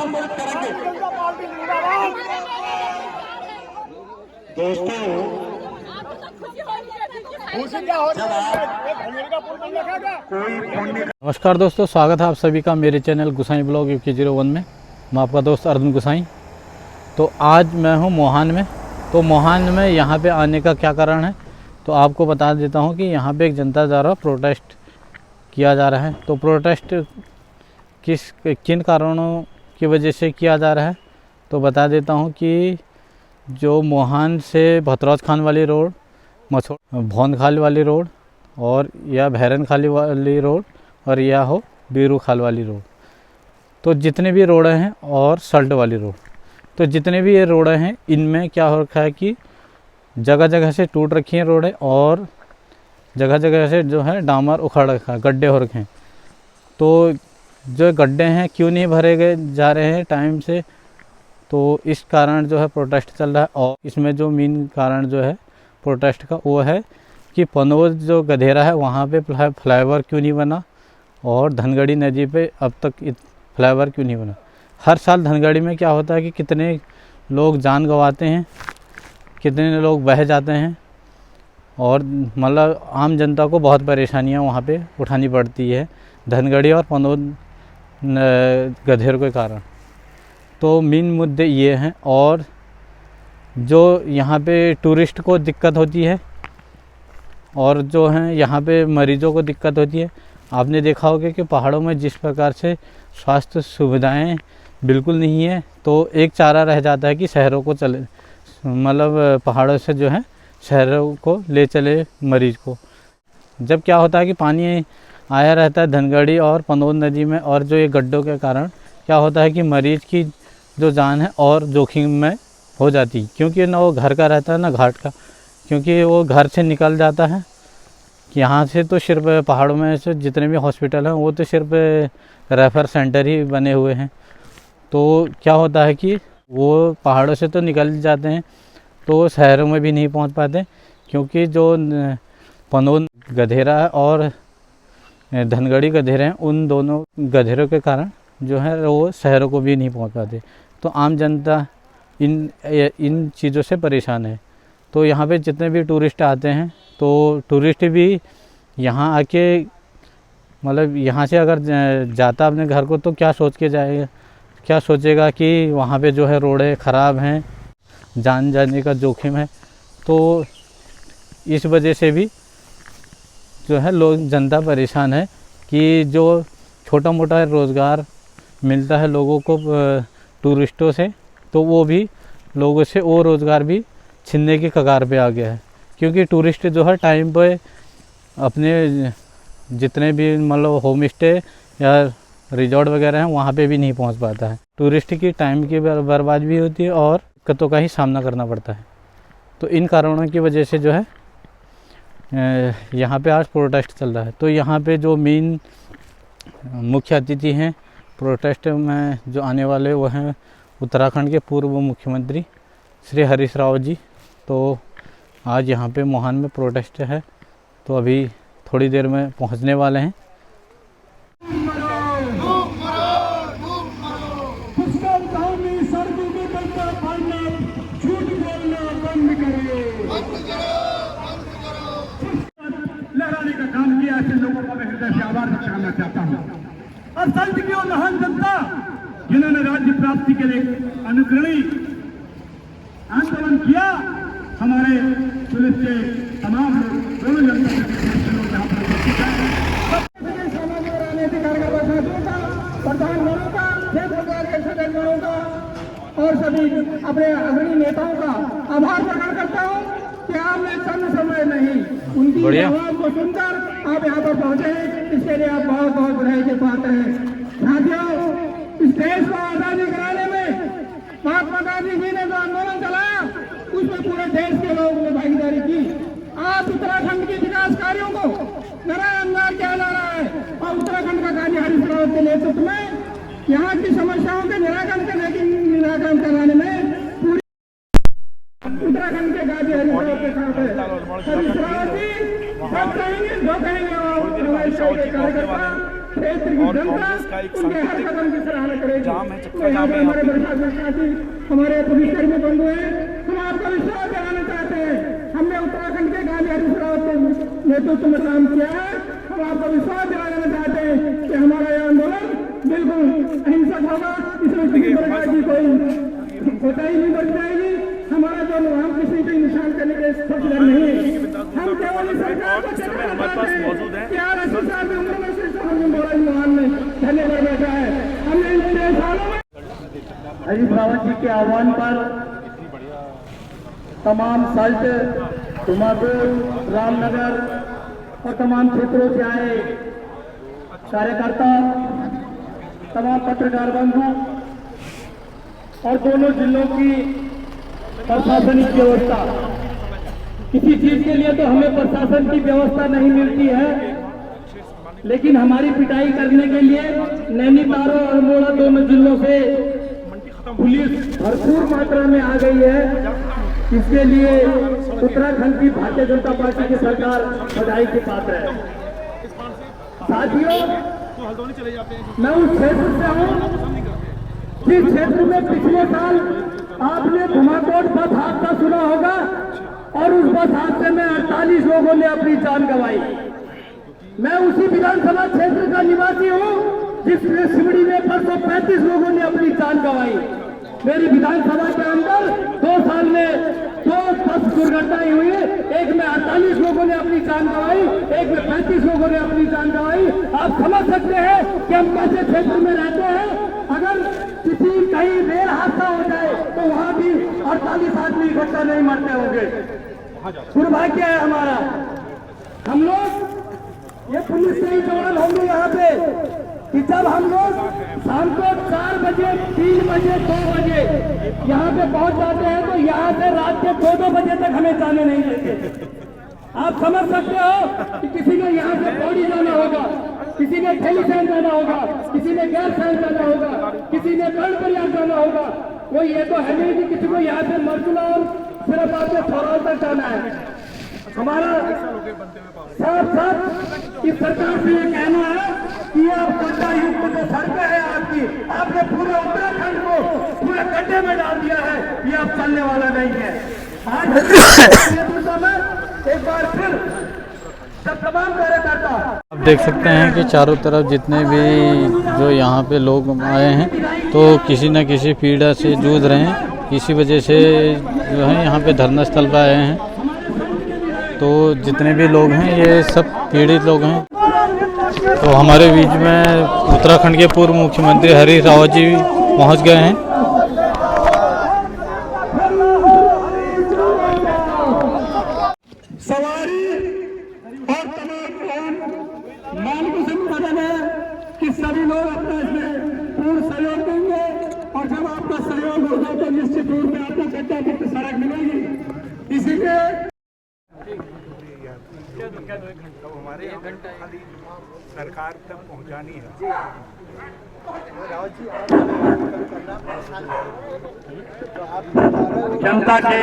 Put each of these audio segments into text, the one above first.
संबोधित करेंगे। दोस्तों, नमस्कार दोस्तों, स्वागत है आप सभी का मेरे चैनल गुसाई ब्लॉग UK01 में। मैं आपका दोस्त अर्जुन गुसाई। तो आज मैं हूं मोहान में। तो मोहान में यहाँ पे आने का क्या कारण है तो आपको बता देता हूं कि यहाँ पे एक जनता द्वारा प्रोटेस्ट किया जा रहा है। तो प्रोटेस्ट किन कारणों की वजह से किया जा रहा है तो बता देता हूं कि जो मोहान से भतरौज खान वाली रोड, भौन खाल वाली रोड और या भैरन खाली वाली रोड और या हो बीरू खाल वाली रोड, तो जितने भी रोडें हैं और सल्ट वाली रोड, तो जितने भी ये रोडें हैं इनमें क्या हो रखा है कि जगह जगह से टूट रखी हैं रोडें और जगह जगह से जो है डामर उखड़ रखा है, गड्ढे हो रखे हैं। तो जो गड्ढे हैं क्यों नहीं भरे गए जा रहे हैं टाइम से, तो इस कारण जो है प्रोटेस्ट चल रहा है। और इसमें जो मेन कारण जो है प्रोटेस्ट का वो है कि पनोज जो गधेरा है वहाँ पे फ्लाईओवर क्यों नहीं बना और धनगढ़ी नदी पे अब तक फ्लाईओवर क्यों नहीं बना। हर साल धनगढ़ी में क्या होता है कि कितने लोग जान गंवाते हैं, कितने लोग बह जाते हैं और मतलब आम जनता को बहुत परेशानियां वहाँ पे उठानी पड़ती है धनगढ़ी और पनोज गधेरों के कारण। तो मेन मुद्दे ये हैं। और जो यहाँ पे टूरिस्ट को दिक्कत होती है और जो हैं यहाँ पे मरीजों को दिक्कत होती है। आपने देखा होगा कि पहाड़ों में जिस प्रकार से स्वास्थ्य सुविधाएं बिल्कुल नहीं है, तो एक चारा रह जाता है कि शहरों को चले, मतलब पहाड़ों से जो है शहरों को ले चले मरीज को। जब क्या होता है कि पानी आया रहता है धनगढ़ी और पनोज नदी में और जो ये गड्ढों के कारण क्या होता है कि मरीज की जो जान है और जोखिम में हो जाती, क्योंकि ना वो घर का रहता है ना घाट का, क्योंकि वो घर से निकल जाता है कि यहाँ से तो सिर्फ पहाड़ों में से जितने भी हॉस्पिटल हैं वो तो सिर्फ रेफर सेंटर ही बने हुए हैं। तो क्या होता है कि वो पहाड़ों से तो निकल जाते हैं तो शहरों में भी नहीं पहुँच पाते, क्योंकि जो पनोज गधेरा है और धनगढ़ी गधेरे हैं उन दोनों गधेरों के कारण जो है वो शहरों को भी नहीं पहुँच पाते। तो आम जनता इन चीज़ों से परेशान है। तो यहाँ पे जितने भी टूरिस्ट आते हैं तो टूरिस्ट भी यहाँ आके मतलब यहाँ से अगर जाता अपने घर को तो क्या सोच के जाएगा, क्या सोचेगा कि वहाँ पे जो है रोडें ख़राब हैं, जान जाने का जोखिम है। तो इस वजह से भी जो है लोग जनता परेशान है कि जो छोटा मोटा रोज़गार मिलता है लोगों को टूरिस्टों से, तो वो भी लोगों से वो रोज़गार भी छीनने की कगार पे आ गया है। क्योंकि टूरिस्ट जो है टाइम पे अपने जितने भी मतलब होम स्टे या रिजॉर्ट वगैरह हैं वहाँ पे भी नहीं पहुँच पाता है। टूरिस्ट की टाइम की बर्बाद भी होती है और दिक्कतों का ही सामना करना पड़ता है। तो इन कारणों की वजह से जो है यहाँ पे आज प्रोटेस्ट चल रहा है। तो यहाँ पे जो मेन मुख्य अतिथि हैं प्रोटेस्ट में जो आने वाले वो हैं उत्तराखंड के पूर्व मुख्यमंत्री श्री हरीश रावत जी। तो आज यहाँ पे मोहान में प्रोटेस्ट है, तो अभी थोड़ी देर में पहुँचने वाले हैं। लहराने का काम किया, ऐसे लोगों का मैं हृदय से आभार व्यक्त करना चाहता हूँ। और संत की और महान जनता जिन्होंने राज्य प्राप्ति के लिए अनुग्रही आंदोलन किया, हमारे पुलिस के तमाम लोग दोनों जनता राजनीतिक कार्यकर्ता साथियों का, प्रधानमंत्रियों का, देश के सदस्यों का और सभी अपने अग्रणी नेताओं का आभार प्रकट करता हूँ कि आपने समय नहीं उनकी आवाज को सुनकर आप यहाँ पर पहुँचे हैं, इसके लिए आप बहुत बहुत बधाई के पात्र हैं। साथियों, इस देश को आजादी कराने में महात्मा गांधी जी ने जो आंदोलन चलाया उसमें पूरे देश के लोगों ने भागीदारी की। आज उत्तराखंड के विकास कार्यों को नरअंगार किया जा रहा है और उत्तराखंड का गांधी हरीश रावत के नेतृत्व में यहाँ की समस्याओं के निराकरण कराने में पूरी उत्तराखंड के गांधी हरीश रावत के साथ है। हरीश रावत जी जब कहेंगे जो कहेंगे कार्यकर्ता क्षेत्र की जनता उनके हर कदम की सराहना करेगी। तो यहाँ पे हमारे प्रशासन साथी, हमारे पुलिसकर्मी बंधु हैं, हम आपका विश्वास दिलाना चाहते हैं। हमने उत्तराखंड के गांधी हरीश रावत के नेतृत्व में काम किया है। हम आपको विश्वास दिलाना चाहते हैं कि हमारा यह आंदोलन बिल्कुल अहिंसक होगा, इसमें किसी प्रकार की कोई कोताही नहीं बरती जाएगी। हमारा जो हम किसी भी निशान करने के सोचकर नहीं है, हम केवल सरकार को चलाना चाहते हैं कि यार 80 साल की उम्र में श्री मोहन मोहन ने धन्यवाद बैठा है। हमने इन 6 सालों में हरीश रावत जी के आह्वान पर तमाम सल्ट, तुमाकुर, रामनगर और तमाम क्षेत्रों से आए कार्यकर्ता, तमाम पत्रकार बंधु और दोनों जिलों की प्रशासनिक व्यवस्था, किसी चीज के लिए तो हमें प्रशासन की व्यवस्था नहीं मिलती है, लेकिन हमारी पिटाई करने के लिए नैनीताल और अल्मोड़ा दोनों जिलों से पुलिस भरपूर मात्रा में आ गई है। इसके लिए उत्तराखंड की भारतीय जनता पार्टी की सरकार बधाई के पात्र है। साथियों, मैं उस क्षेत्र से हूँ जिस क्षेत्र में पिछले साल आपने धुमाकोट बस हादसा सुना होगा और उस बस हादसे में 48 लोगों ने अपनी जान गंवाई। मैं उसी विधानसभा क्षेत्र का निवासी हूँ जिसमें सिमड़ी में परसों 35 लोगों ने अपनी जान गंवाई। मेरी विधानसभा के अंदर 2 साल में 2 बस दुर्घटनाएं हुई, एक में 48 लोगों ने अपनी जान गंवाई, एक में 35 लोगों ने अपनी जान गंवाई। आप समझ सकते हैं कि हम कैसे क्षेत्र में रहते हैं। अगर किसी कहीं रेल हादसा हो जाए तो वहां भी 48 आदमी इकट्ठा नहीं मरते होंगे। दुर्भाग्य है हमारा। हम लोग ये पुलिस के ही जवान होंगे यहाँ पे कि जब हम लोग शाम को 4 बजे, 3 बजे, 2 बजे यहाँ पे पहुंच जाते हैं तो यहाँ से रात के 2-2 बजे तक हमें जाने नहीं देते। आप समझ सकते हो कि किसी ने यहाँ से पौड़ी जाना होगा, किसी ने थैलीसैंण जाना होगा, किसी ने गैरसैंण जाना होगा, किसी ने कर्णप्रयाग जाना होगा। कोई ये तो है नहीं कि किसी को यहाँ से मरचुला और सिर्फ आपको थोड़ा तक जाना है। हमारा साथ साथ इस सरकार से ये कहना है कि आप गड्ढा युक्त जो सड़कें हैं आपने पूरे उत्तराखंड को पूरे गड्ढे में डाल दिया है। ये अब चलने वाला नहीं है। आज एक बार फिर सब तमाम कार्यकर्ता आप देख सकते हैं कि चारों तरफ जितने भी जो यहाँ पे लोग आए हैं तो किसी न किसी पीड़ा से जूझ रहे हैं। इसी वजह से जो है यहाँ पे धरना स्थल पर आए हैं। तो जितने भी लोग हैं ये सब पीड़ित लोग हैं। तो हमारे बीच में उत्तराखंड के पूर्व मुख्यमंत्री हरीश रावत जी पहुँच गए हैं। सवारी और तमाम मानव संगठन है कि सभी लोग अपना इसमें पूर्ण सहयोग देंगे और जब आपका सहयोग होगा तो निश्चित रूप में आपको गड्ढा मुक्त सड़क मिलेगी। इसीलिए हमारे खाली सरकार तक पहुंचानी है। जनता के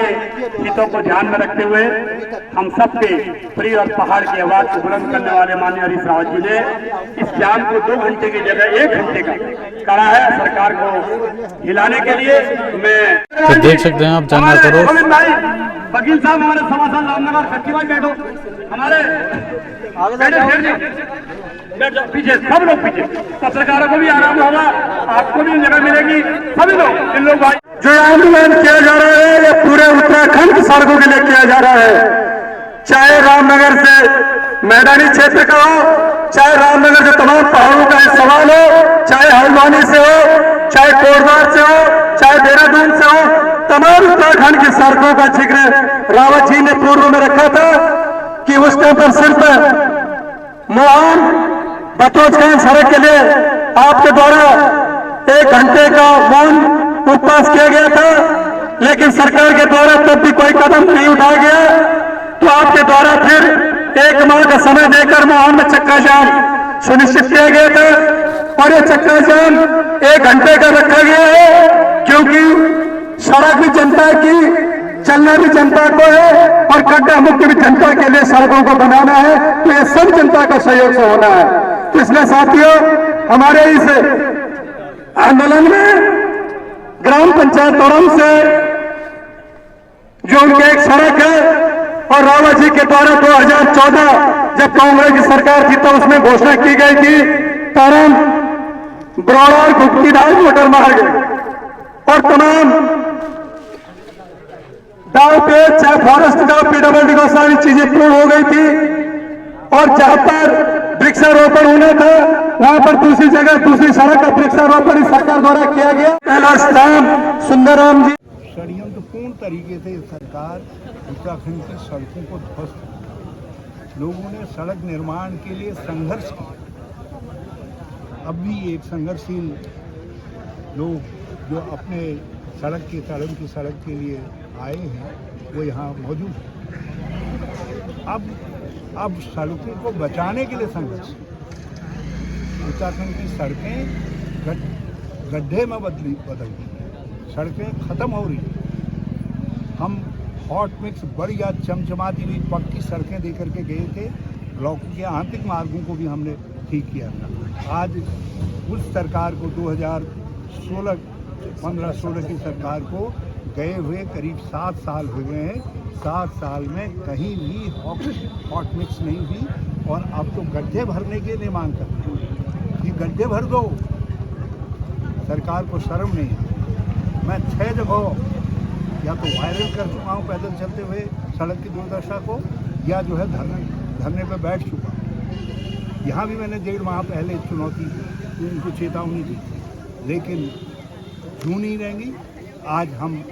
हितों को ध्यान में रखते हुए हम सबके प्रिय और पहाड़ की आवाज को बुलंद करने वाले माननीय हरीश रावत जी ने इस जाम को 2 घंटे की जगह 1 घंटे का करा है। सरकार को हिलाने के लिए मैं तो देख सकते हैं आप जानना करो। वकील साहब हमारे समाधान रामनगर सचिवालय बैठो, हमारे बैठ जाओ पीछे, सब लोग पीछे। पत्रकारों को भी आराम होगा, आपको भी जगह मिलेगी। सभी लोग इन लोग भाई जो आंदोलन किया जा रहा है ये पूरे उत्तराखंड की सड़कों के लिए किया जा रहा है। चाहे रामनगर से मैदानी क्षेत्र का हो, चाहे रामनगर के तमाम पहाड़ों का सवाल हो, चाहे हल्द्वानी से हो, चाहे कोटद्वार से हो, चाहे देहरादून से हो, तमाम उत्तराखंड की सड़कों का जिक्र रावत जी ने पूर्व में रखा था कि उसके ऊपर सिर्फ मोहन बतौजगंज सड़क के लिए आपके द्वारा 1 घंटे का मौन उपवास किया गया था, लेकिन सरकार के द्वारा तब भी कोई कदम नहीं उठाया गया। तो आपके द्वारा फिर 1 माह का समय देकर मोहन में चक्का जाम सुनिश्चित किया गया था और ये चक्का जाम 1 घंटे का रखा गया है, क्योंकि सड़क भी जनता की, चलना भी जनता को है और गड्ढा मुक्त भी जनता के लिए सड़कों को बनाना है। तो ये सब जनता का सहयोग से होना है। इसलिए साथियों, हमारे इस आंदोलन में ग्राम पंचायत तोरम से जो उनकी एक सड़क है और रावत जी के द्वारा 2014 जब कांग्रेस की सरकार थी तो उसमें घोषणा की गई थी तोरम ब्रॉड और गुप्तीदार मोटर मार्ग और तमाम दाव पे चाहे फॉरेस्ट का पीडब्ल्यूडी को सारी चीजें पूर्ण हो गई थी और जहां पर वृक्षारोपण होना था वहां पर दूसरी जगह दूसरी सड़क का वृक्षारोपण इस सरकार द्वारा किया गया। कैलाश धाम सुंदरराम जी षड्यंत्रपूर्ण तरीके से सरकार उत्तराखंड की सड़कों को ध्वस्त की। लोगों ने सड़क निर्माण के लिए संघर्ष किया। अब भी एक संघर्षशील लोग जो अपने सड़क की के लिए आए हैं वो यहाँ मौजूद हैं। अब सड़कों को बचाने के लिए संघर्ष। उत्तराखंड की सड़कें गड्ढे में बदल गई, सड़कें खत्म हो रही हैं। हम हॉट मिक्स बढ़िया चमचमाती हुई पक्की सड़कें दे करके गए थे। ब्लॉकों के आंतरिक मार्गों को भी हमने ठीक किया था। आज उस सरकार को 2015-16 की सरकार को गए हुए करीब 7 साल हो गए हैं। 7 साल में कहीं भी हॉट मिक्स नहीं हुई और अब तो गड्ढे भरने के लिए मांग करते हैं कि गड्ढे भर दो। सरकार को शर्म नहीं है। मैं 6 जगह या तो वायरल कर चुका हूँ पैदल चलते हुए सड़क की दुर्दशा को, या जो है धरने पे बैठ चुका हूँ। यहाँ भी मैंने 1.5 माह पहले चुनौती दी, उनको चेतावनी दी, लेकिन क्यों नहीं रहेंगी। आज हम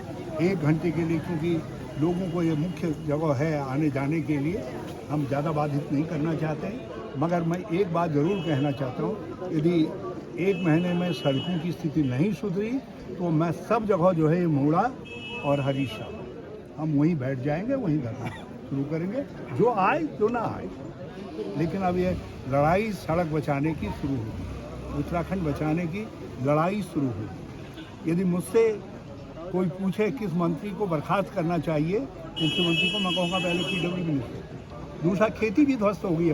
1 घंटे के लिए, क्योंकि लोगों को ये मुख्य जगह है आने जाने के लिए, हम ज़्यादा बाधित नहीं करना चाहते। मगर मैं एक बात ज़रूर कहना चाहता हूँ, यदि 1 महीने में सड़कों की स्थिति नहीं सुधरी तो मैं सब जगह जो है मोड़ा और हरीशा हम वहीं बैठ जाएंगे, वहीं धरना शुरू करेंगे, जो आए जो ना आए। लेकिन अब ये लड़ाई सड़क बचाने की शुरू होगी, उत्तराखंड बचाने की लड़ाई शुरू होगी। यदि मुझसे कोई पूछे किस मंत्री को बर्खास्त करना चाहिए, मुख्यमंत्री को मैं कहूँगा पहले पीडब्ल्यूडी मिनिस्टर। दूसरा, खेती भी ध्वस्त हो गई है,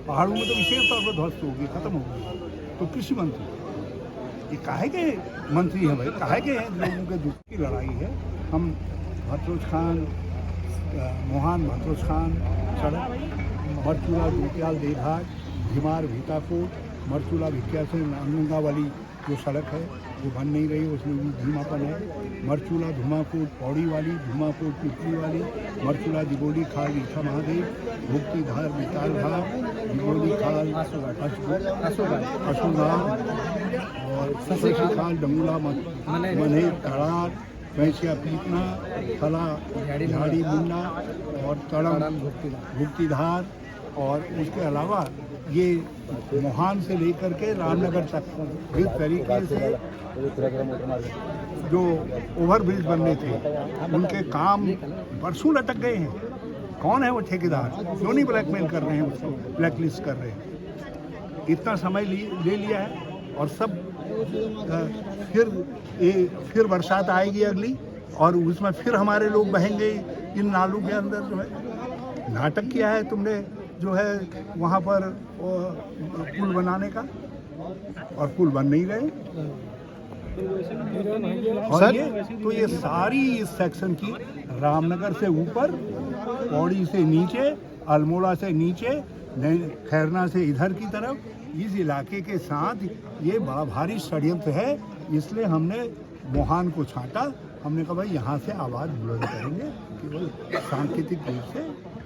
पहाड़ों में तो विशेष तौर पर ध्वस्त हो गई, खत्म हो गई। तो कृषि मंत्री, ये काहे के मंत्री हैं भाई, काहे के हैं? लोगों के दुख की लड़ाई है। हम भत्रोज खान मोहान भत्रोज खान सड़क, मरचूला दूतियाल देवघाट, भिमार भीतापुर, मरचूला भिक्या से नांगूंगा वाली जो सड़क है वो बन नहीं रही, उसमें भी धीमापन है। मरचूला धुमापुर पौड़ी वाली, धुमापुर पिपली वाली, मरचूला दिगोली खाल रीठा महादेव, भुक्तिधार विताल धाम, दिगोली खाल अशुगांव और शशि खाल डंगुला मनेर तड़ार, पैसिया पीपना, थला झाड़ी मुन्ना और तड़म भुक्तिधार। और उसके अलावा ये मोहान से लेकर के रामनगर तक इस तरीके से जो ओवरब्रिज बनने थे उनके काम बरसों लटक गए हैं। कौन है वो ठेकेदार? क्यों नहीं ब्लैकमेल कर रहे हैं, उसको ब्लैकलिस्ट कर रहे हैं? इतना समय ले लिया है और सब फिर बरसात आएगी अगली और उसमें फिर हमारे लोग बहेंगे इन नालों के अंदर। जो है नाटक किया है तुमने जो है वहाँ पर पुल बनाने का, और पुल बन नहीं रहे। और ये सारी इस सेक्शन की रामनगर से ऊपर, पौड़ी से नीचे, अल्मोड़ा से नीचे, खैरना से इधर की तरफ, इस इलाके के साथ ये बड़ा भारी षड्यंत्र है। इसलिए हमने मोहान को छांटा। हमने कहा भाई यहाँ से आवाज़ बुलंद करेंगे, केवल सांकेतिक रूप से।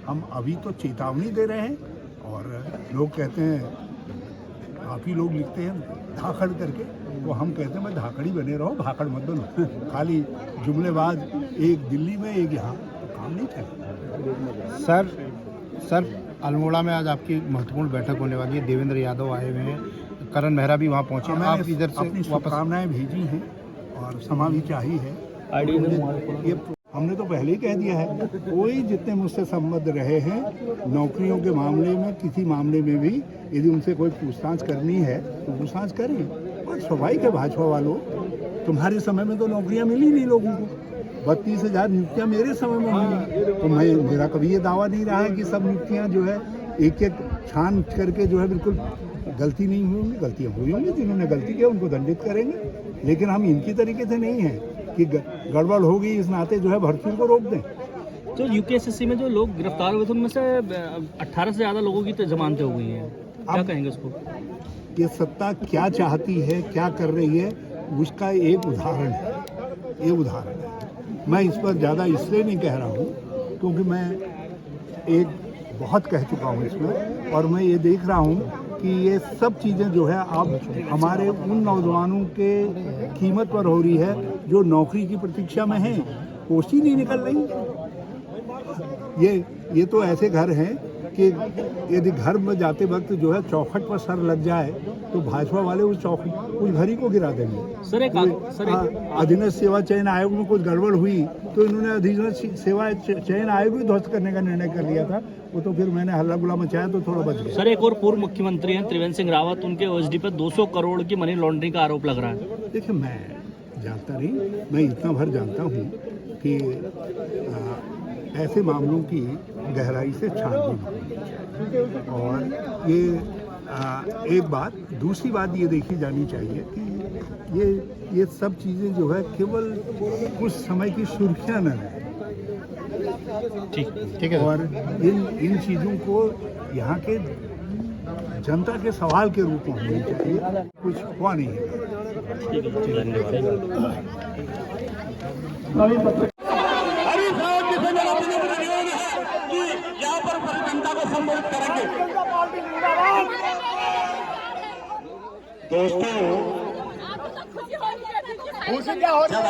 हम अभी तो चेतावनी दे रहे हैं और लोग कहते हैं, आप ही लोग लिखते हैं धाकड़ करके, तो हम कहते हैं मैं धाकड़ी बने रहो, भाकड़ मत बनो। खाली जुमलेबाज, एक दिल्ली में एक यहाँ, तो काम नहीं चलेगा। सर अल्मोड़ा में आज आपकी महत्वपूर्ण बैठक होने वाली है। देवेंद्र यादव आए हुए हैं, करण मेहरा भी वहाँ पहुँचे। आप इधर से अपनी शुभकामनाएं भेजी हैं और क्षमा भी चाहिए है। ये हमने तो पहले ही कह दिया है, कोई जितने मुझसे संबद्ध रहे हैं नौकरियों के मामले में, किसी मामले में भी यदि उनसे कोई पूछताछ करनी है तो पूछताछ करें। और स्वाभाविक है भाजपा वालों, तुम्हारे समय में तो नौकरियां मिली नहीं लोगों को, 32,000 नियुक्तियां मेरे समय में मिली। तो मेरा कभी ये दावा नहीं रहा है कि सब नियुक्तियां जो है एक एक छान करके जो है बिल्कुल गलती नहीं हुई होंगी, गलतियाँ हुई होंगी, जिन्होंने गलती किया उनको दंडित करेंगे, लेकिन हम इनकी तरीके से नहीं हैं कि गड़बड़ होगी इस नाते जो है भर्ती को रोक दें। तो यूकेएसएससी में जो लोग गिरफ्तार हुए थे उनमें से 18 से ज़्यादा लोगों की तो जमानतें हो गई हैं, क्या कहेंगे उसको? ये सत्ता क्या चाहती है, क्या कर रही है, उसका एक उदाहरण है, ये उदाहरण है। मैं इस पर ज़्यादा इसलिए नहीं कह रहा हूँ क्योंकि मैं एक बहुत कह चुका हूँ इसमें, और मैं ये देख रहा हूँ कि ये सब चीज़ें जो है अब हमारे उन नौजवानों के कीमत पर हो रही है जो नौकरी की प्रतीक्षा में हैं, पोस्ट ही नहीं निकल रही। ये तो ऐसे घर हैं कि यदि घर में जाते वक्त जो है चौखट पर सर लग जाए तो भाजपा वाले उस घर ही को गिरा देंगे। अधीनस्थ सेवा चयन आयोग में कुछ गड़बड़ हुई तो इन्होंने अधीनस्थ सेवा चयन आयोग भी ध्वस्त करने का निर्णय कर लिया था, वो तो फिर मैंने हल्ला गुला मचाया तो थोड़ा बच गया। सर, एक और पूर्व मुख्यमंत्री हैं त्रिवेंद्र सिंह रावत, उनके ओएसडी पर 200 करोड़ की मनी लॉन्ड्रिंग का आरोप लग रहा है। देखिए, मैं जानता नहीं, मैं इतना भर जानता हूँ कि ऐसे मामलों की गहराई से छानबीन होगी। और ये एक बात, दूसरी बात ये देखी जानी चाहिए कि ये सब चीज़ें जो है केवल कुछ समय की सुर्खियाँ न रहें। ठीक है। और इन चीज़ों को यहाँ के जनता के सवाल के रूप में होनी चाहिए, कुछ हुआ नहीं है। यहाँ पर जनता को संबोधित करेंगे। दोस्तों, खुशी क्या हो रही है?